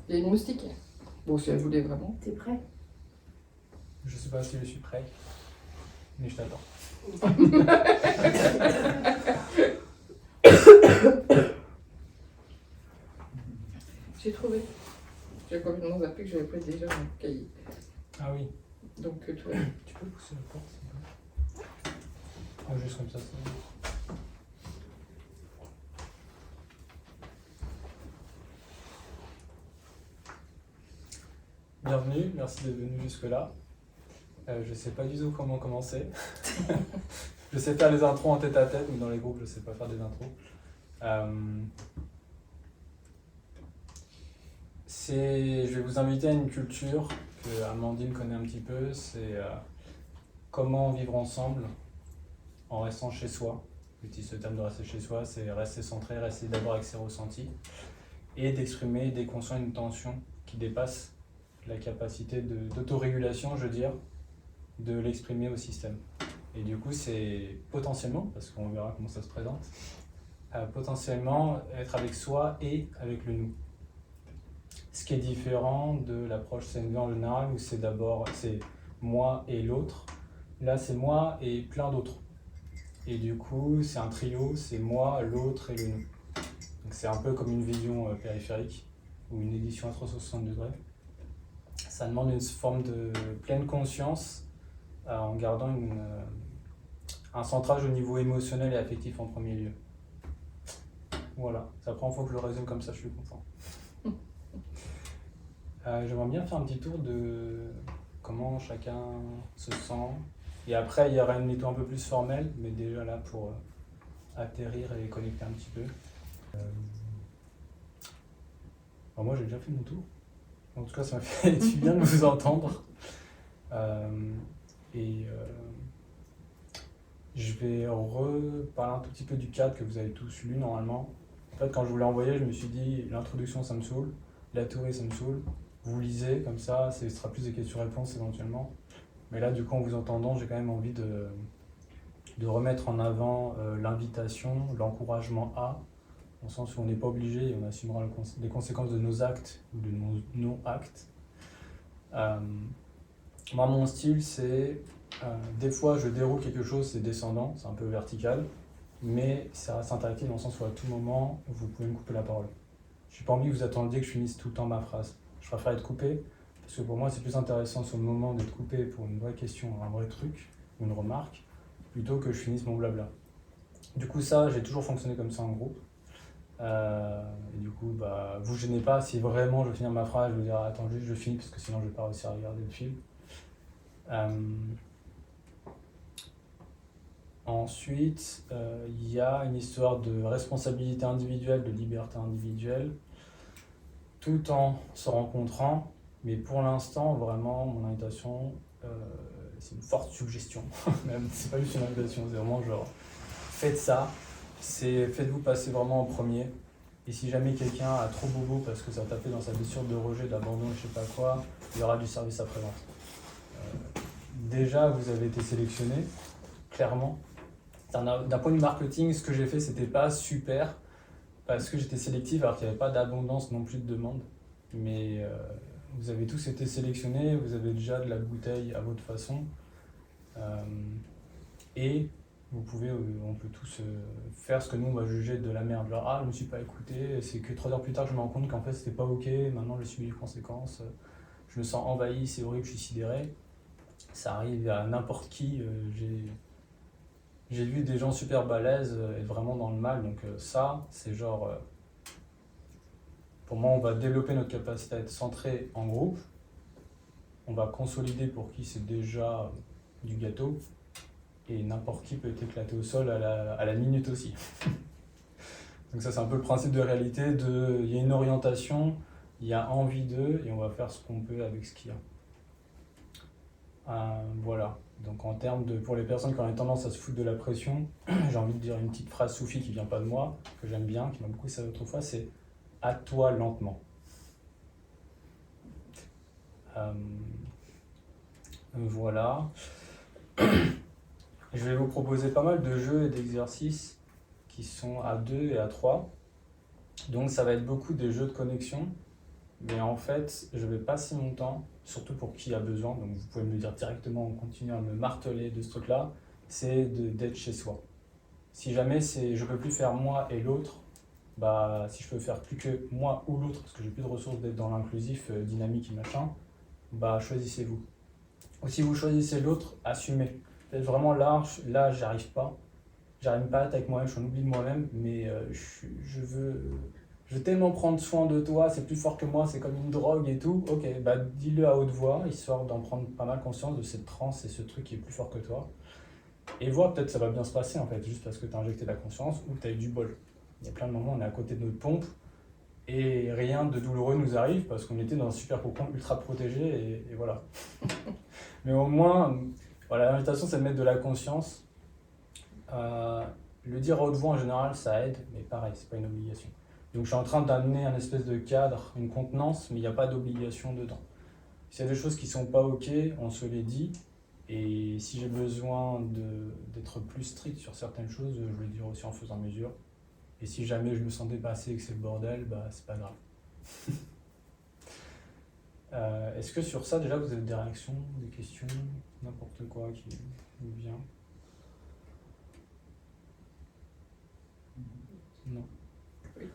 Il y a une moustique. Bon, si elle voulait vraiment. T'es prêt? Je sais pas si je suis prêt, mais je t'attends. J'ai trouvé. J'ai complètement zappé que j'avais pris déjà un cahier. Ah oui. Donc, toi. Tu peux pousser la porte, s'il te plaît? Ah, juste comme ça, c'est bon. Bienvenue, merci d'être venu jusque-là. Je sais pas du tout comment commencer. Je sais faire les intros en tête-à-tête, mais dans les groupes, je sais pas faire des intros. Je vais vous inviter à une culture que Amandine connaît un petit peu, c'est comment vivre ensemble en restant chez soi. J'utilise ce terme de rester chez soi, c'est rester centré, rester d'abord avec ses ressentis et d'exprimer dès qu'on sent une tension qui dépasse la capacité d'autorégulation, je veux dire, de l'exprimer au système. Et du coup, c'est potentiellement, parce qu'on verra comment ça se présente, potentiellement être avec soi et avec le nous. Ce qui est différent de l'approche CNV en général, où c'est moi et l'autre. Là, c'est moi et plein d'autres. Et du coup, c'est un trio, c'est moi, l'autre et le nous. Donc c'est un peu comme une vision périphérique, ou une édition à 360 degrés. Ça demande une forme de pleine conscience en gardant un centrage au niveau émotionnel et affectif en premier lieu. Voilà, c'est la première fois que je le résume comme ça, je suis content. J'aimerais bien faire un petit tour de comment chacun se sent. Et après, il y aura une méthode un peu plus formelle, mais déjà là pour atterrir et connecter un petit peu. Alors moi, j'ai déjà fait mon tour. En tout cas, ça m'a fait du bien de vous entendre. Je vais reparler un tout petit peu du cadre que vous avez tous lu normalement. En fait, quand je vous l'ai envoyé, je me suis dit l'introduction, ça me saoule, la théorie, ça me saoule. Vous lisez comme ça, ce sera plus des questions-réponses éventuellement. Mais là, du coup, en vous entendant, j'ai quand même envie de remettre en avant l'invitation, l'encouragement à, dans le sens où on n'est pas obligé et on assumera les conséquences de nos actes ou de nos non-actes. Moi, mon style, c'est des fois je déroule quelque chose, c'est descendant, c'est un peu vertical, mais ça reste interactif dans le sens où à tout moment, vous pouvez me couper la parole. Je n'ai pas envie que vous attendiez que je finisse tout le temps ma phrase. Je préfère être coupé, parce que pour moi, c'est plus intéressant sur le moment d'être coupé pour une vraie question, un vrai truc, une remarque, plutôt que je finisse mon blabla. Du coup, ça, j'ai toujours fonctionné comme ça en groupe. Et du coup, vous gênez pas, si vraiment je veux finir ma phrase, je vais dire attends juste je finis parce que sinon je vais pas réussir à regarder le film. Ensuite, il y a une histoire de responsabilité individuelle, de liberté individuelle, tout en se rencontrant, mais pour l'instant, vraiment, mon invitation, c'est une forte suggestion, même c'est pas juste une invitation, c'est vraiment genre, faites ça, faites-vous passer vraiment en premier, et si jamais quelqu'un a trop bobo parce que ça a tapé dans sa blessure de rejet, d'abandon, je sais pas quoi, il y aura du service après-vente. Déjà, vous avez été sélectionné, clairement. D'un point de vue marketing, ce que j'ai fait, c'était pas super, parce que j'étais sélectif alors qu'il n'y avait pas d'abondance non plus de demande. Mais vous avez tous été sélectionnés, vous avez déjà de la bouteille à votre façon. Et on peut tous faire ce que nous on va juger de la merde. Genre, je me suis pas écouté, c'est que 3 heures plus tard je me rends compte qu'en fait c'était pas ok, maintenant je subis les conséquences, je me sens envahi, c'est horrible, je suis sidéré. Ça arrive à n'importe qui, j'ai vu des gens super balèzes être vraiment dans le mal, donc ça, c'est genre... pour moi, on va développer notre capacité à être centré en groupe, on va consolider pour qui c'est déjà du gâteau, et n'importe qui peut être éclaté au sol à la minute aussi. Donc ça, c'est un peu le principe de réalité, il y a une orientation, il y a envie d'eux, et on va faire ce qu'on peut avec ce qu'il y a. Voilà. Donc en termes pour les personnes qui ont tendance à se foutre de la pression, j'ai envie de dire une petite phrase soufie qui vient pas de moi, que j'aime bien, qui m'a beaucoup servi autrefois, c'est « à toi lentement ». Voilà. Je vais vous proposer pas mal de jeux et d'exercices qui sont à 2 et à 3. Donc ça va être beaucoup des jeux de connexion Mais en fait, je vais passer mon temps, surtout pour qui a besoin, donc vous pouvez me le dire directement, on continue à me marteler de ce truc-là, c'est d'être chez soi. Si jamais je peux plus faire moi et l'autre, bah, si je peux faire plus que moi ou l'autre, parce que j'ai plus de ressources d'être dans l'inclusif, dynamique et machin, bah choisissez-vous. Ou si vous choisissez l'autre, assumez. Peut-être vraiment là j'arrive pas à être avec moi-même, je suis en oubli de moi-même, mais je veux tellement prendre soin de toi, c'est plus fort que moi, c'est comme une drogue et tout. Ok, bah dis-le à haute voix, histoire d'en prendre pas mal conscience de cette transe et ce truc qui est plus fort que toi. Et vois, peut-être ça va bien se passer en fait, juste parce que tu as injecté de la conscience ou que tu as eu du bol. Il y a plein de moments où on est à côté de notre pompe et rien de douloureux nous arrive parce qu'on était dans un super cocon ultra protégé et voilà. Mais au moins, voilà, l'invitation c'est de mettre de la conscience. Le dire à haute voix en général ça aide, mais pareil, c'est pas une obligation. Donc je suis en train d'amener un espèce de cadre, une contenance, mais il n'y a pas d'obligation dedans. S'il y a des choses qui sont pas ok, on se les dit. Et si j'ai besoin d'être plus strict sur certaines choses, je vais le dire aussi en faisant mesure. Et si jamais je me sens dépassé et que c'est le bordel, bah c'est pas grave. Est-ce que sur ça déjà vous avez des réactions, des questions, n'importe quoi qui vous vient? Non. Oui.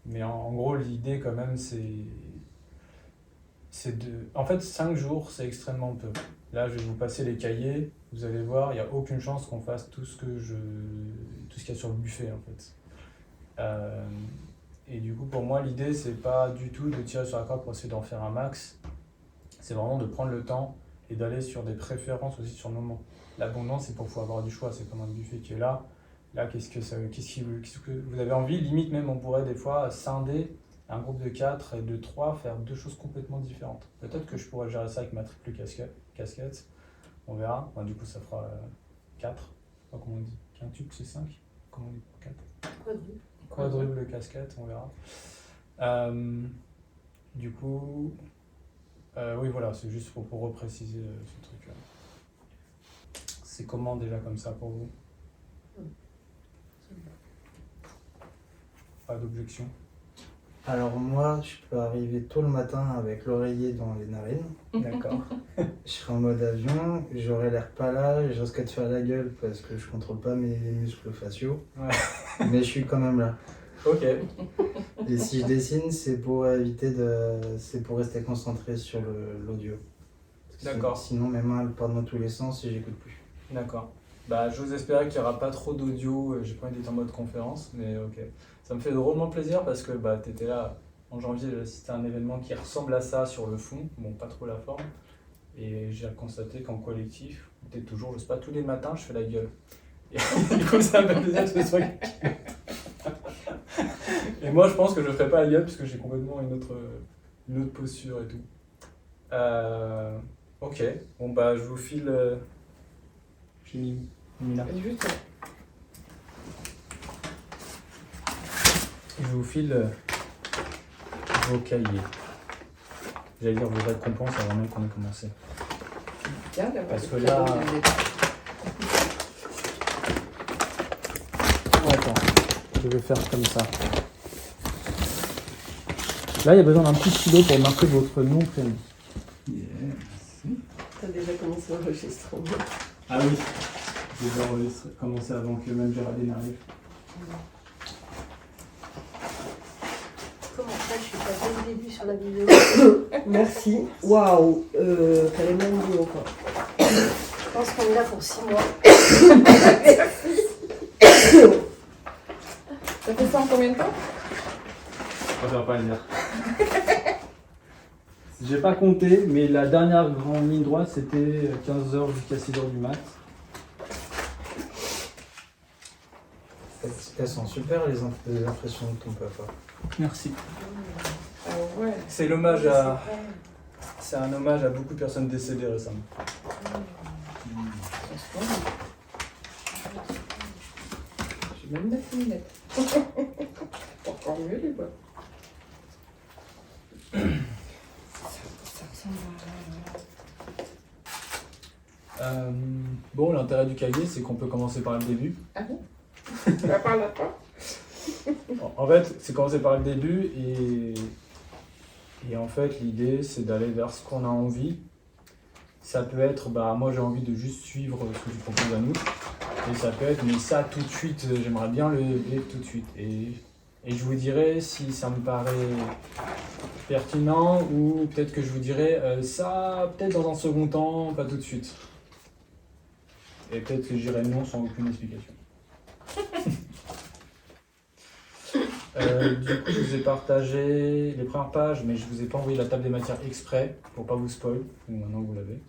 Mais en gros l'idée quand même c'est de... En fait 5 jours c'est extrêmement peu. Là je vais vous passer les cahiers, vous allez voir, il n'y a aucune chance qu'on fasse tout ce qu'il y a sur le buffet en fait. Et du coup pour moi l'idée c'est pas du tout de tirer sur la corde pour essayer d'en faire un max, c'est vraiment de prendre le temps et d'aller sur des préférences aussi sur le moment. L'abondance c'est pour pouvoir avoir du choix, c'est comme un buffet qui est là. Là qu'est-ce que vous avez envie, limite même on pourrait des fois scinder un groupe de 4 et de 3, faire 2 choses complètement différentes. Peut-être que je pourrais gérer ça avec ma triple casquette, on verra. Bon, du coup, ça fera 4. Je sais pas comment on dit. Quintuple, c'est 5. Comment on dit pour 4 ? Quadruple casquette, on verra. Du coup, oui, voilà, c'est juste pour repréciser ce truc-là. C'est comment déjà comme ça pour vous ? Pas d'objection ? Alors moi, je peux arriver tôt le matin avec l'oreiller dans les narines. D'accord. Je serai en mode avion, j'aurai l'air pas là, je risque de faire la gueule parce que je contrôle pas mes muscles faciaux. Ouais. Mais je suis quand même là. Ok. Et si je dessine, c'est pour rester concentré sur l'audio. D'accord. Sinon mes mains elles partent dans tous les sens et j'écoute plus. D'accord. Bah, j'ose espérer qu'il n'y aura pas trop d'audio, j'ai pas envie d'être en mode conférence, mais ok. Ça me fait drôlement plaisir parce que bah, tu étais là en janvier, j'ai assisté à un événement qui ressemble à ça sur le fond, bon, pas trop la forme, et j'ai constaté qu'en collectif, tu es toujours, je sais pas, tous les matins, je fais la gueule. Et du coup, ça me fait plaisir que ce soit. Et moi, je pense que je ferai pas la gueule parce que j'ai complètement une autre posture et tout. Ok, bon, bah, je vous file. J'ai mis là. Juste, Je vous file vos cahiers. J'allais dire vos récompenses avant même qu'on ait commencé. bien d'avoir Parce que des là- cadeaux de départ. Attends, je vais faire comme ça. Là, il y a besoin d'un petit stylo pour marquer votre nom, prénom. T'as déjà commencé l'enregistrement. Ah oui, je vais commencer avant que même Géraldine arrive. Comment ça, je suis pas dès le début sur la vidéo. Merci. Waouh, t'as les mêmes vidéos quoi. Je pense qu'on est là pour 6 mois. Ça fait ça en combien de temps? Je préfère pas le dire. J'ai pas compté, mais la dernière grande ligne droite, c'était 15h jusqu'à 6h du mat. Elles sont super les impressions de ton papa. Merci. Ah ouais. C'est un hommage à beaucoup de personnes décédées récemment. J'ai même des lunettes. Encore mieux les bois. Ça ressemble à... Bon, l'intérêt du cahier, c'est qu'on peut commencer par le début. Ah bon? Tu vas par là-bas? En fait, c'est commencer par le début et Et en fait, l'idée, c'est d'aller vers ce qu'on a envie. Ça peut être, moi j'ai envie de juste suivre ce que tu proposes à nous. Et ça peut être, mais ça tout de suite, j'aimerais bien le vivre tout de suite. Et je vous dirai si ça me paraît pertinent ou peut-être que je vous dirai ça, peut-être dans un second temps, pas tout de suite. Et peut-être que je dirai non sans aucune explication. Du coup, je vous ai partagé les premières pages, mais je vous ai pas envoyé la table des matières exprès pour pas vous spoil. Donc maintenant vous l'avez.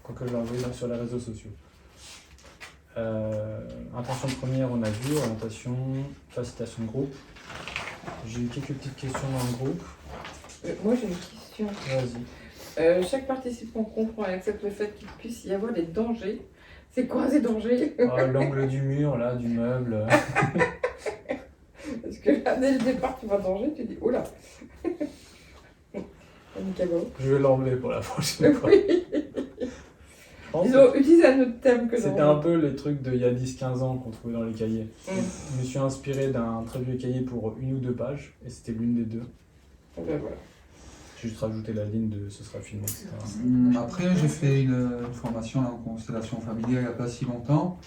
Quoique je l'ai envoyé là sur les réseaux sociaux. Intention première, on a vu. Orientation, facilitation de groupe. J'ai eu quelques petites questions dans le groupe. Moi j'ai une question. Vas-y. Chaque participant comprend et accepte le fait qu'il puisse y avoir des dangers. C'est quoi ces dangers? L'angle du mur, là, du meuble. Parce que là, dès le départ, tu vois danger, tu dis oula. Nicabo. Je vais l'enlever pour la prochaine fois. Oui. Je pense Ils que ont utilisé un autre thème que c'était un peu les trucs d'il y a 10-15 ans qu'on trouvait dans les cahiers. Je me suis inspiré d'un très vieux cahier pour 1 ou 2 pages, et c'était l'une des deux. Ben voilà. J'ai juste rajouté la ligne de ce sera filmé, etc. Après, j'ai fait une formation là, en constellation familiale il n'y a pas si longtemps.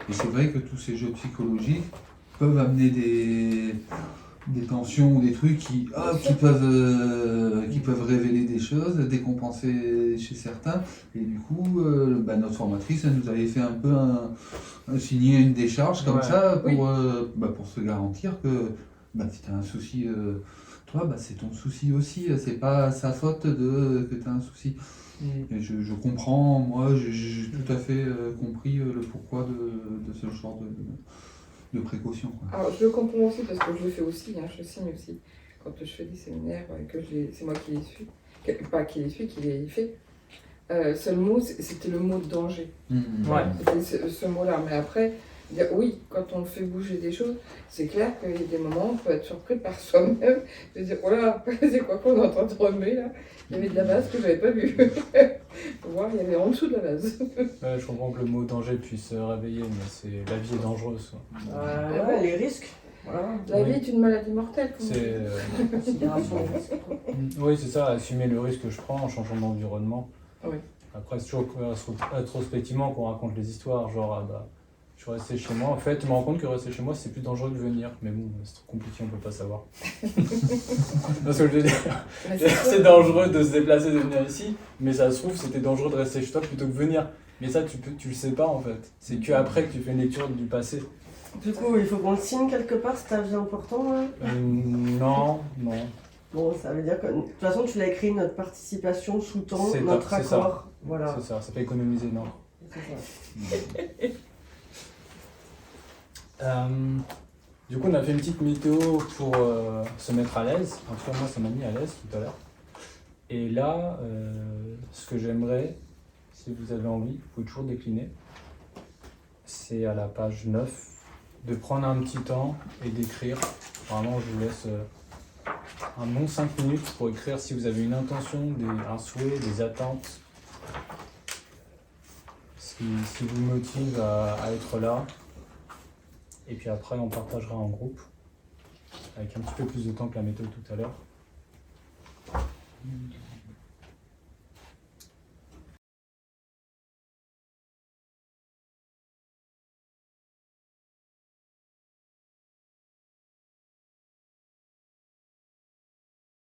Et c'est vrai que tous ces jeux psychologiques peuvent amener des tensions ou des trucs qui peuvent révéler des choses, décompenser chez certains. Et du coup, notre formatrice, elle nous avait fait un peu signer une décharge comme ça pour se garantir que si tu as un souci, toi, c'est ton souci aussi. C'est pas sa faute que tu as un souci. Et je comprends, moi, j'ai tout à fait compris le pourquoi de ce genre de précaution. Quoi. Alors, je le comprends aussi parce que je le fais aussi, je signe aussi. Quand je fais des séminaires, c'est moi qui les suis. Pas qui les suis, qui les fait. Seul mot, c'était le mot de danger. Ouais. C'était ce mot-là. Mais après, oui, quand on fait bouger des choses, c'est clair qu'il y a des moments où on peut être surpris par soi-même. De dire, oh là, c'est quoi qu'on est en train de remuer là? Il y avait de la base que je n'avais pas vue. Faut voir, il y avait en dessous de la base. Ouais, je comprends que le mot danger puisse réveiller, mais la vie est dangereuse. Les risques. Voilà. La vie est une maladie mortelle. C'est, Considération. oui, c'est ça, assumer le risque que je prends en changeant d'environnement. Oui. Après, c'est toujours rétrospectivement qu'on raconte les histoires, genre, je suis resté chez moi. En fait, je me rends compte que rester chez moi, c'est plus dangereux de venir. Mais bon, c'est trop compliqué, on peut pas savoir. Parce que je veux dire, c'est dangereux de se déplacer, de venir ici, mais ça se trouve, c'était dangereux de rester chez toi plutôt que de venir. Mais ça, tu le sais pas en fait. C'est qu'après que tu fais une lecture du passé. Du coup, il faut qu'on le signe quelque part, c'est un avis important. Là. Non. Bon, ça veut dire que de toute façon, tu l'as écrit, notre participation sous-tend C'est notre ça. accord. Voilà. C'est ça peut économiser, non. C'est ça. Du coup, on a fait une petite météo pour se mettre à l'aise. En tout cas, moi, ça m'a mis à l'aise tout à l'heure. Et là, ce que j'aimerais, si vous avez envie, vous pouvez toujours décliner. C'est à la page 9, de prendre un petit temps et d'écrire. Vraiment, je vous laisse un bon 5 minutes pour écrire si vous avez une intention, un souhait, des attentes. Ce qui vous motive à être là. Et puis après, on partagera en groupe, avec un petit peu plus de temps que la méthode tout à l'heure.